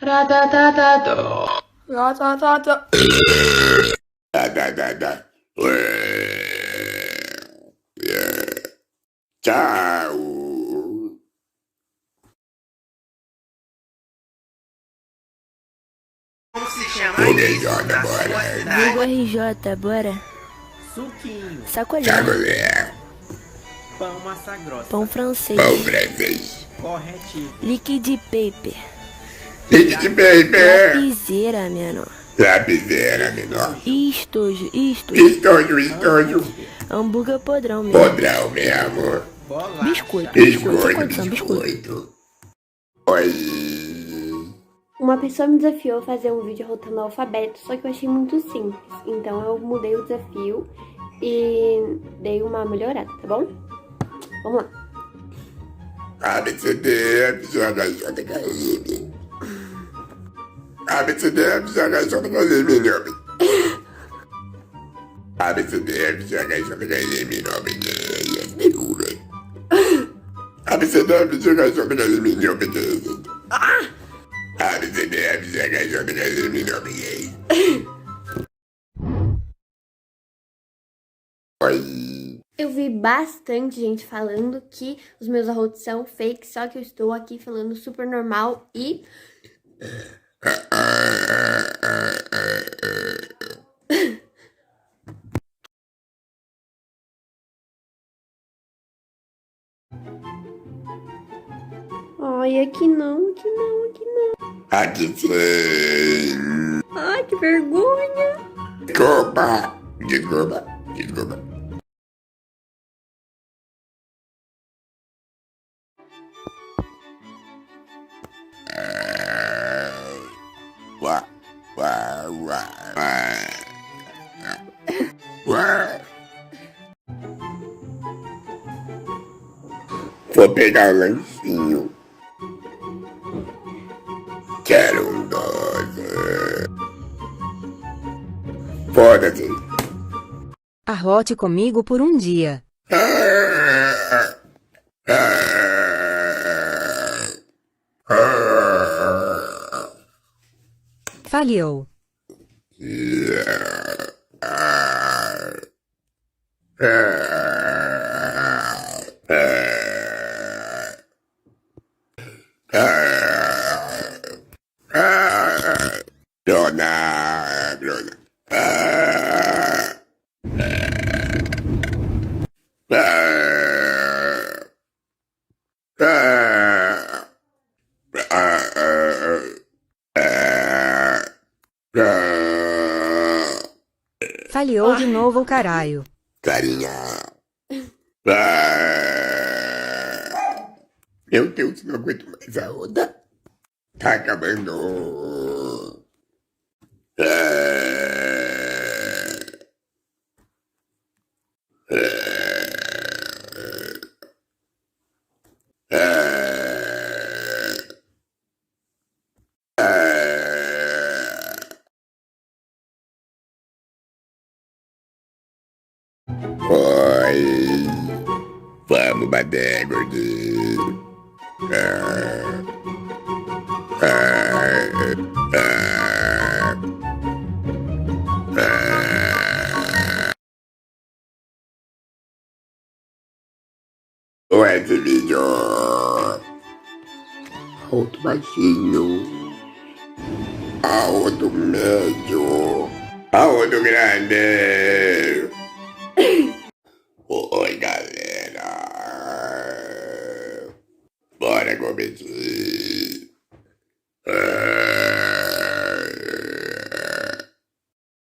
Ratatata. Ratatata. Tchau. Como se chama Vulgo isso RJ, na bora. sua Vulgo cidade? RJ, bora. Suquinho, Sacolé. Sacolé. pão massa grossa, Pão francês. Pão francês. corretivo, Liquid paper. Liquid paper. Lapiseira, menor. Lapiseira menor. Estojo. Estojo. Hambúrguer podrão mesmo. Podrão mesmo. bolacha, Biscoito. Sem condição, Biscoito. Oi. Uma pessoa me desafiou a fazer um vídeo rotando o alfabeto, só que eu achei muito simples. Então eu mudei o desafio e dei uma melhorada, tá bom? Vamos lá. ABCD, FGHJKM. ABCD, FGHJKM, nome. ABCD, FGHJKM, nome. ABCD, FGHJKM, nome. ABCD, FGHJKM, nome. Oi. Eu vi bastante gente falando que os meus arrotos são fake, só que eu estou aqui falando super normal e... Ai, aqui não. Aqui sim. Ai, que vergonha. Desculpa. Vou pegar o lanchinho. Quero um doce. Foda-se. Arrote comigo por um dia. Falhou. Bruna. Falhou de novo o caralho. Carinha. Meu Deus, não aguento mais a onda. Tá acabando. Oi. Vamos bater, gordinho. Esse vídeo. Alto baixinho. Alto médio. Alto grande. Oi, galera. Bora competir.